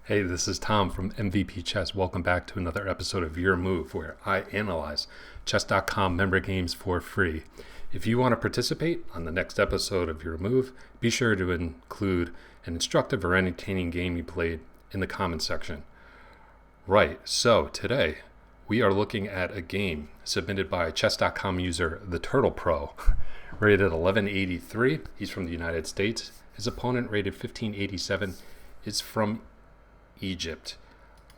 Hey, this is Tom from MVP Chess. Welcome back to another episode of Your Move, where I analyze chess.com member games for free. If you want to participate on the next episode of Your Move, be sure to include an instructive or entertaining game you played in the comments section. Right, so today we are looking at a game submitted by chess.com user The Turtle Pro, rated 1183. He's from the United States. His opponent, rated 1587, is from Egypt.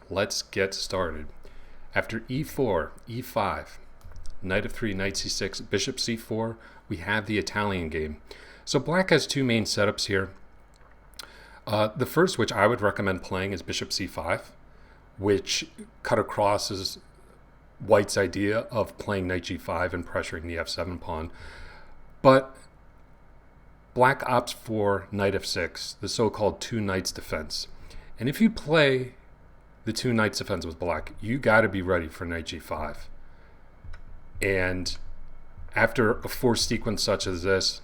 Let's get started. After e4, e5, knight of 3, knight c6, bishop c4, we have the Italian game. So black has two main setups here. The first, which I would recommend playing, is bishop c5, which cut across white's idea of playing knight g5 and pressuring the f7 pawn. But black opts for knight f6, the so-called two knights defense. And if you play the two knights defense with black, you got to be ready for knight g5. And after a forced sequence such as this,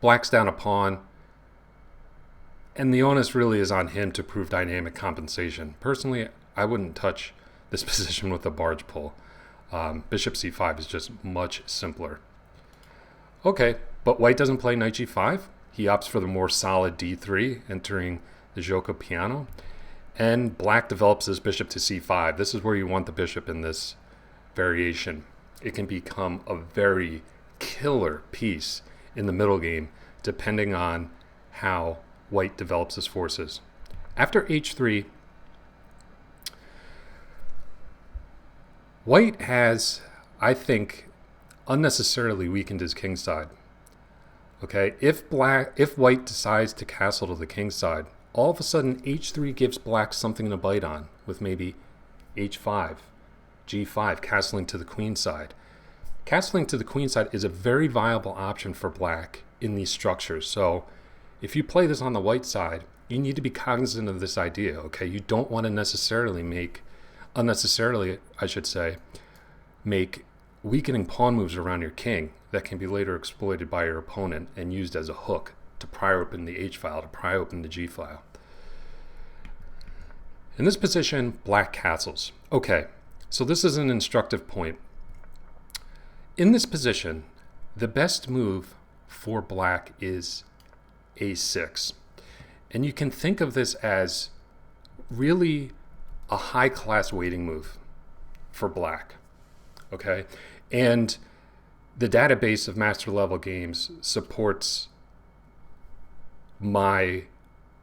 black's down a pawn, and the onus really is on him to prove dynamic compensation. Personally, I wouldn't touch this position with a barge pull. Bishop c5 is just much simpler. Okay, but white doesn't play knight g5. He opts for the more solid d3, entering the Giuoco Piano, and black develops his bishop to c5. This is where you want the bishop in this variation. It can become a very killer piece in the middle game, depending on how white develops his forces. After h3, white has, I think, unnecessarily weakened his king side. Okay, if white decides to castle to the king side, all of a sudden h3 gives black something to bite on, with maybe h5, g5, castling to the queen side. Castling to the queen side is a very viable option for black in these structures. So if you play this on the white side, you need to be cognizant of this idea, okay? You don't want to unnecessarily, make weakening pawn moves around your king that can be later exploited by your opponent and used as a hook to pry open the h-file, to pry open the g-file. In this position, black castles. Okay, so this is an instructive point. In this position, the best move for black is a6. And you can think of this as really a high-class waiting move for black. Okay, and the database of master-level games supports my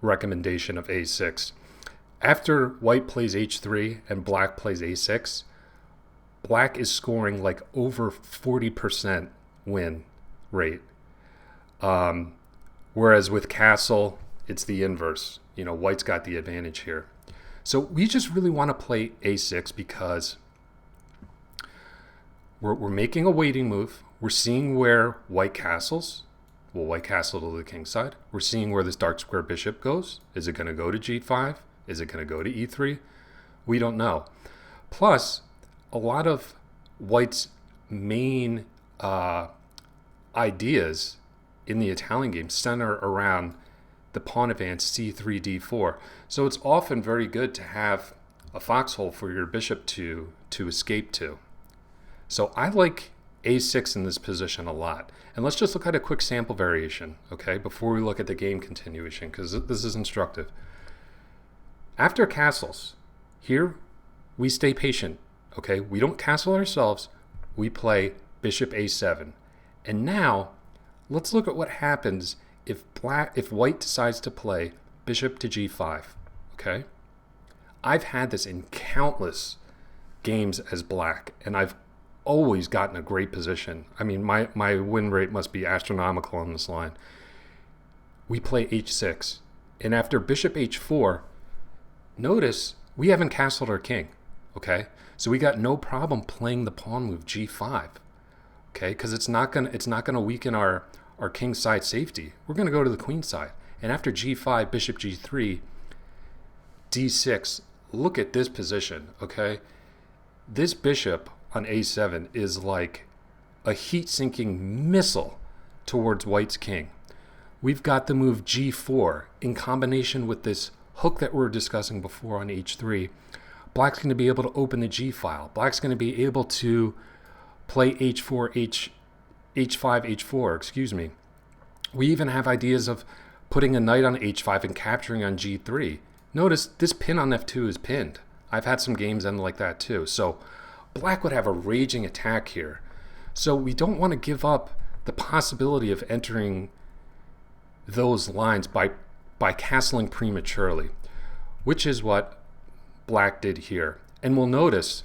recommendation of a6. After white plays h3 and black plays a6, black is scoring like over 40% win rate. Whereas with castle, it's the inverse. You know, white's got the advantage here. So we just really want to play a6 because we're making a waiting move. We're seeing where white castles. Will white castle to the king side? We're seeing where this dark square bishop goes. Is it going to go to g5? Is it going to go to e3? We don't know. Plus, a lot of white's main ideas in the Italian game center around the pawn advance c3, d4. So it's often very good to have a foxhole for your bishop to escape to. So I like a6 in this position a lot. And let's just look at a quick sample variation, okay, before we look at the game continuation, because this is instructive. After castles, here we stay patient, okay? We don't castle ourselves, we play bishop a7. And now, let's look at what happens if white decides to play bishop to g5, okay? I've had this in countless games as black, and I've always gotten a great position. I mean, my win rate must be astronomical on this line. We play h6, and after bishop h4, notice we haven't castled our king, okay? So we got no problem playing the pawn move g5, okay? Because it's not gonna weaken our king side safety. We're gonna go to the queen side, and after g5, bishop g3, d6. Look at this position, okay? This bishop on a7 is like a heat-sinking missile towards white's king. We've got the move g4 in combination with this hook that we were discussing before on h3, black's going to be able to open the g file. Black's going to be able to play h4, h5, h4, excuse me. We even have ideas of putting a knight on h5 and capturing on g3. Notice this pin on f2 is pinned. I've had some games end like that too. So black would have a raging attack here. So we don't want to give up the possibility of entering those lines by castling prematurely, which is what black did here. And we'll notice,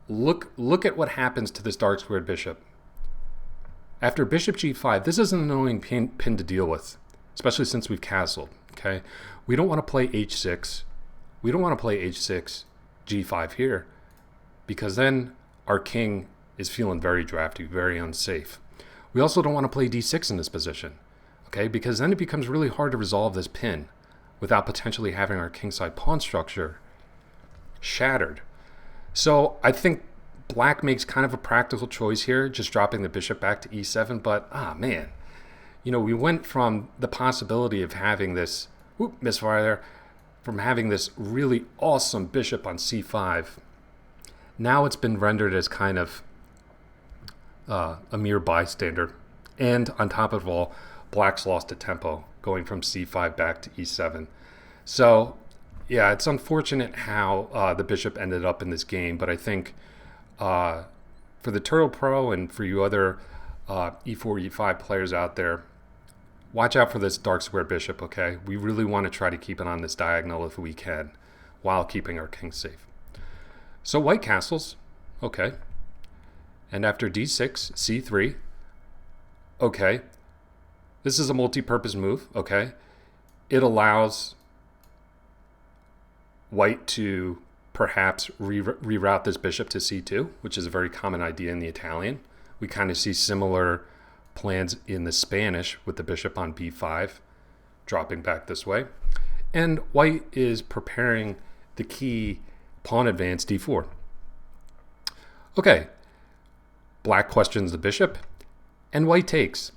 look at what happens to this dark squared bishop. After bishop g5, this is an annoying pin to deal with, especially since we've castled. Okay, we don't want to play h6. We don't want to play h6, g5 here, because then our king is feeling very drafty, very unsafe. We also don't want to play d6 in this position, okay, because then it becomes really hard to resolve this pin without potentially having our kingside pawn structure shattered. So I think black makes kind of a practical choice here, just dropping the bishop back to e7, but man, you know, we went from the possibility of having this, misfire there, from having this really awesome bishop on c5. Now it's been rendered as kind of a mere bystander. And on top of it all, black's lost a tempo, going from c5 back to e7. So, yeah, it's unfortunate how the bishop ended up in this game, but I think for the Turtle Pro and for you other e4, e5 players out there, watch out for this dark square bishop, okay? We really want to try to keep it on this diagonal if we can, while keeping our king safe. So white castles, okay. And after d6, c3, okay. This is a multi-purpose move, okay. It allows white to perhaps reroute this bishop to c2, which is a very common idea in the Italian. We kind of see similar plans in the Spanish with the bishop on b5, dropping back this way. And white is preparing the key pawn advance d4. Okay, black questions the bishop, and white takes.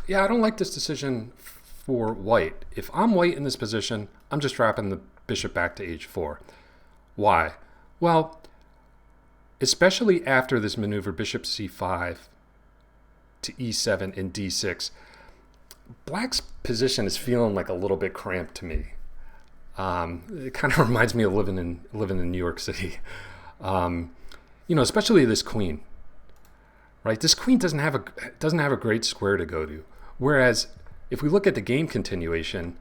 Yeah, I don't like this decision for white. If I'm white in this position, I'm just dropping the bishop back to h4. Why? Well, especially after this maneuver, bishop c5 to e7 and d6, black's position is feeling like a little bit cramped to me. It kind of reminds me of living in New York City. You know, especially this queen, right? This queen doesn't have a great square to go to. Whereas if we look at the game continuation,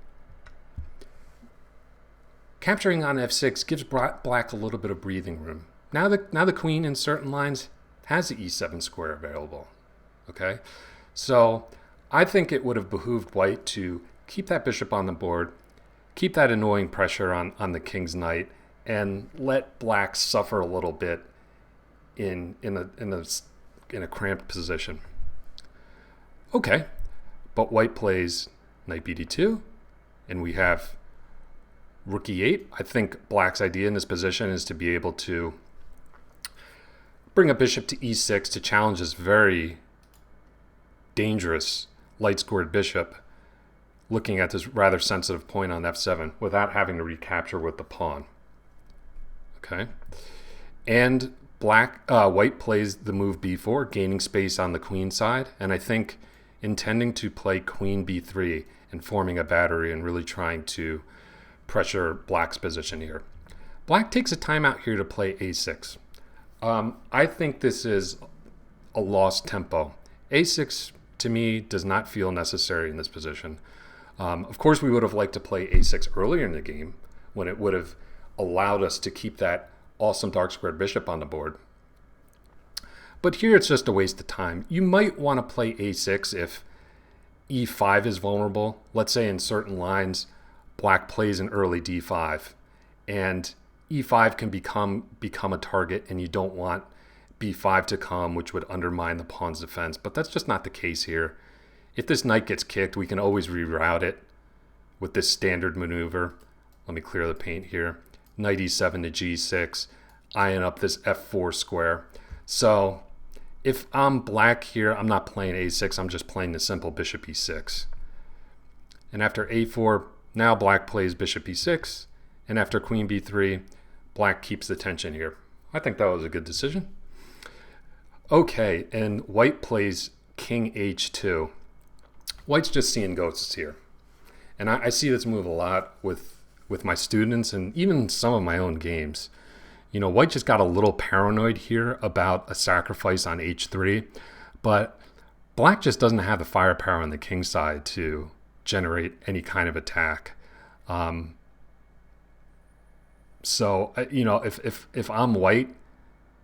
capturing on f6 gives black a little bit of breathing room. Now the queen in certain lines has the e7 square available. Okay, so I think it would have behooved white to keep that bishop on the board, keep that annoying pressure on the king's knight, and let black suffer a little bit in a cramped position. Okay, but white plays knight bd2, and we have rook e8. I think black's idea in this position is to be able to bring a bishop to e6 to challenge this very dangerous light squared bishop, looking at this rather sensitive point on f7 without having to recapture with the pawn. Okay, and white plays the move b4, gaining space on the queen side, and I think intending to play queen b3 and forming a battery and really trying to pressure black's position here. Black takes a timeout here to play a6. I think this is a lost tempo. a6 to me does not feel necessary in this position. Of course, we would have liked to play a6 earlier in the game when it would have allowed us to keep that awesome dark squared bishop on the board. But here it's just a waste of time. You might want to play a6 if e5 is vulnerable. Let's say in certain lines, black plays an early d5, and e5 can become a target, and you don't want b5 to come, which would undermine the pawn's defense. But that's just not the case here. If this knight gets kicked, we can always reroute it with this standard maneuver. Let me clear the paint here. Knight e7 to g6, eyeing up this f4 square. So if I'm black here, I'm not playing a6, I'm just playing the simple bishop e6. And after a4, Now black plays bishop e6, and after queen b3, black keeps the tension here. I think that was a good decision. Okay, and white plays king h2. White's just seeing ghosts here. And I see this move a lot with my students and even some of my own games. You know, white just got a little paranoid here about a sacrifice on h3, but black just doesn't have the firepower on the king side to generate any kind of attack. So, you know, if I'm white,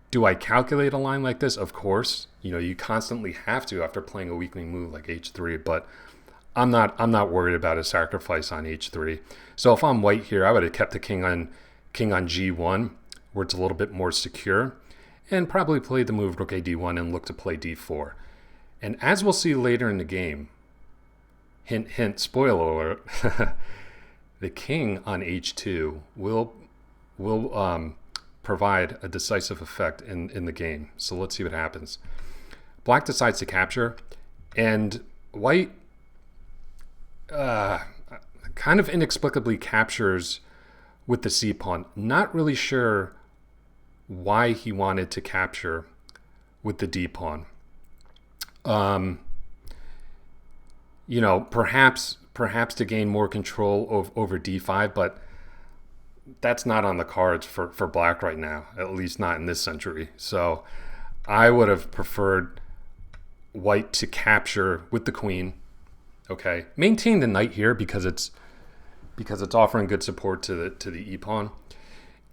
do I calculate a line like this? Of course. You know, you constantly have to after playing a weakling move like h3, but I'm not worried about a sacrifice on h3. So if I'm white here, I would have kept the king on g1, where it's a little bit more secure, and probably played the move rook a d1 and look to play d4. And as we'll see later in the game, hint, hint, spoiler alert, the king on h2 will provide a decisive effect in the game. So let's see what happens. Black decides to capture, and white kind of inexplicably captures with the c-pawn. Not really sure why he wanted to capture with the d-pawn. You know, perhaps to gain more control over d5, but that's not on the cards for black right now, at least not in this century. So I would have preferred white to capture with the queen. Okay, maintain the knight here because it's offering good support to the e-pawn,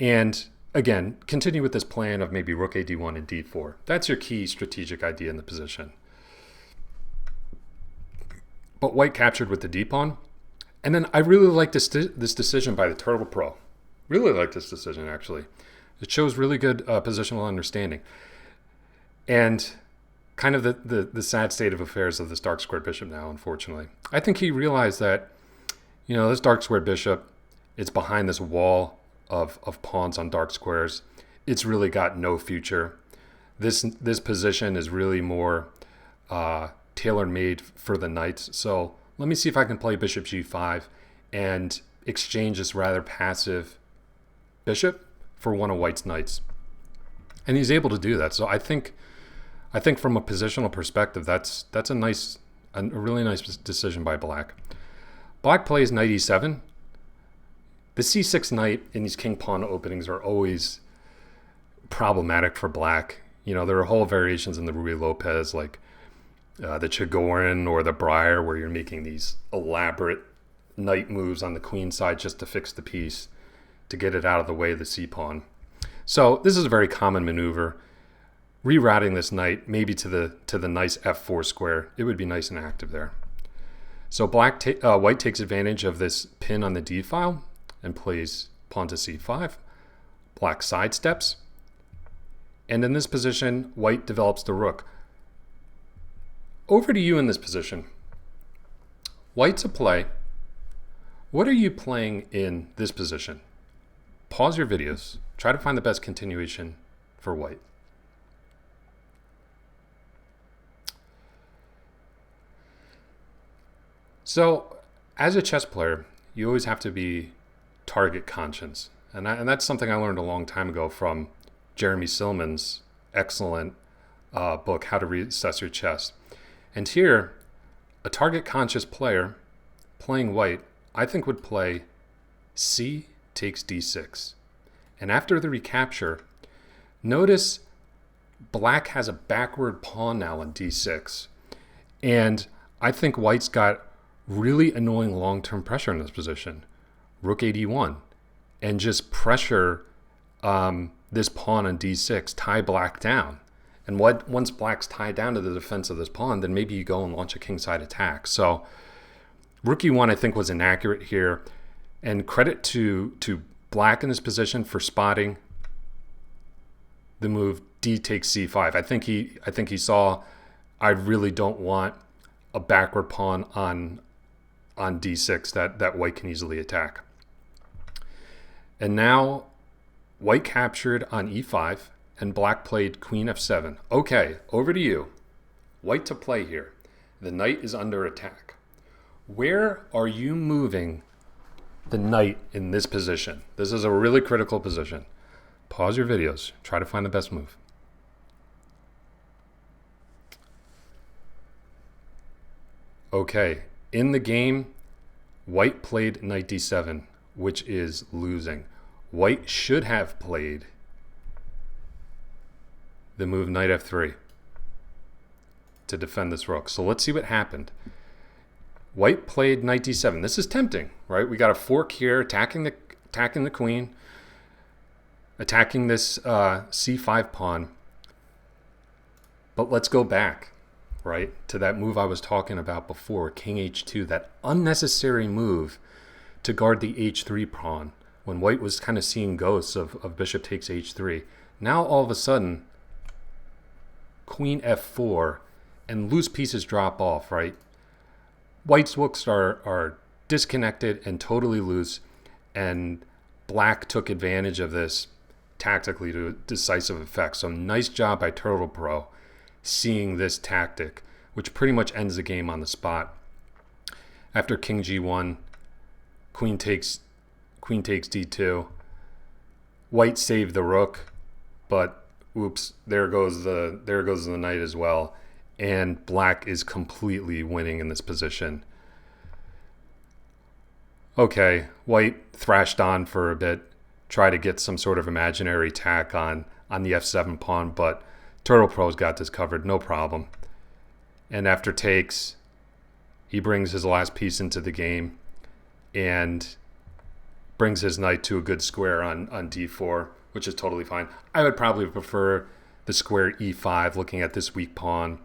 and again continue with this plan of maybe rook a d1 and d4. That's your key strategic idea in the position. But white captured with the d-pawn, and then I really like this decision by the Turtle Pro. Really like this decision actually. It shows really good positional understanding, and kind of the sad state of affairs of this dark squared bishop now, unfortunately. I think he realized that, you know, this dark squared bishop, it's behind this wall of pawns on dark squares. It's really got no future. This position is really more tailor-made for the knights. So let me see if I can play bishop g5 and exchange this rather passive bishop for one of white's knights. And he's able to do that. So I think from a positional perspective, that's a really nice decision by black. Black plays knight e7. The c6 knight in these king pawn openings are always problematic for black. You know, there are whole variations in the Ruy Lopez, like the Chigorin or the Breyer, where you're making these elaborate knight moves on the queen side just to fix the piece, to get it out of the way of the c-pawn. So this is a very common maneuver. Rerouting this knight maybe to the nice f4 square. It would be nice and active there. So white takes advantage of this pin on the d file and plays pawn to c5. Black sidesteps, and in this position, white develops the rook. Over to you in this position. White's a play. What are you playing in this position? Pause your videos. Try to find the best continuation for white. So, as a chess player, you always have to be target conscious. And that's something I learned a long time ago from Jeremy Silman's excellent book, How to Reassess Your Chess. And here, a target conscious player playing white, I think would play c takes d6. And after the recapture, notice black has a backward pawn now on d6. And I think white's got really annoying long-term pressure in this position. Rook a d1, and just pressure this pawn on d6, tie black down. And once black's tied down to the defense of this pawn, then maybe you go and launch a kingside attack. So rook e1 I think was inaccurate here, and credit to black in this position for spotting the move d takes c5. I think he saw, I really don't want a backward pawn on d6 that white can easily attack. And now white captured on e5 and black played queen f7. Okay, over to you. White to play here. The knight is under attack. Where are you moving the knight in this position. This is a really critical position. Pause your videos. Try to find the best move. Okay, in the game, white played knight d7, which is losing. White should have played the move knight f3 to defend this rook. So let's see what happened. White played knight d7. This is tempting, right? We got a fork here, attacking the queen, attacking this c5 pawn. But let's go back, right, to that move I was talking about before, king h2, that unnecessary move to guard the h3 pawn when white was kind of seeing ghosts of bishop takes h3. Now all of a sudden, queen f4, and loose pieces drop off, right? White's rooks are disconnected and totally loose, and black took advantage of this tactically to decisive effect. So nice job by Turtle Pro seeing this tactic, which pretty much ends the game on the spot. After king g1, queen takes d2. White saved the rook, but oops, there goes the knight as well. And black is completely winning in this position. Okay, white thrashed on for a bit, tried to get some sort of imaginary attack on the f7 pawn, but Turtle Pro's got this covered, no problem. And after takes, he brings his last piece into the game and brings his knight to a good square on d4, which is totally fine. I would probably prefer the square e5, looking at this weak pawn.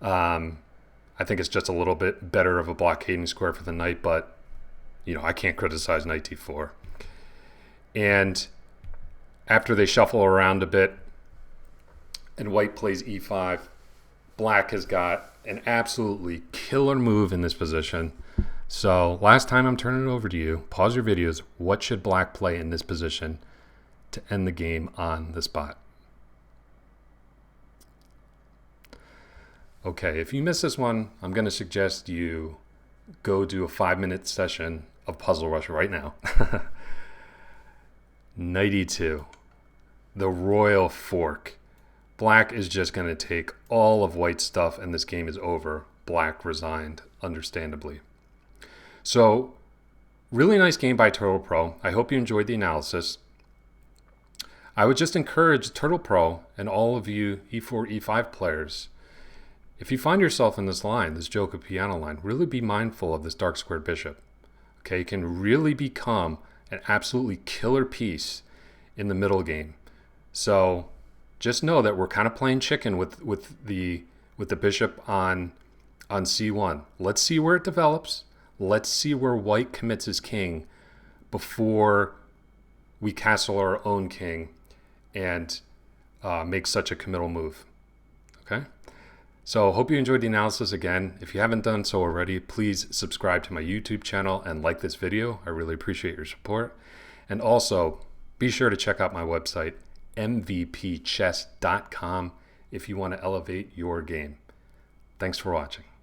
I think it's just a little bit better of a blockading square for the knight, but you know, I can't criticize knight d4. And after they shuffle around a bit and white plays e5, black has got an absolutely killer move in this position. So last time I'm turning it over to you. Pause your videos. What should black play in this position to end the game on the spot? Okay, if you missed this one, I'm going to suggest you go do a 5-minute session of Puzzle Rush right now. Knight e2, the royal fork. Black is just going to take all of white's stuff and this game is over. Black resigned, understandably. So, really nice game by Turtle Pro. I hope you enjoyed the analysis. I would just encourage Turtle Pro and all of you e4, e5 players, if you find yourself in this line, this Giuoco Piano line, really be mindful of this dark squared bishop. Okay, it can really become an absolutely killer piece in the middle game. So just know that we're kind of playing chicken with the bishop on c1. Let's see where it develops. Let's see where white commits his king before we castle our own king and make such a committal move. Okay? So hope you enjoyed the analysis again. If you haven't done so already, please subscribe to my YouTube channel and like this video. I really appreciate your support. And also, be sure to check out my website, mvpchess.com, if you want to elevate your game. Thanks for watching.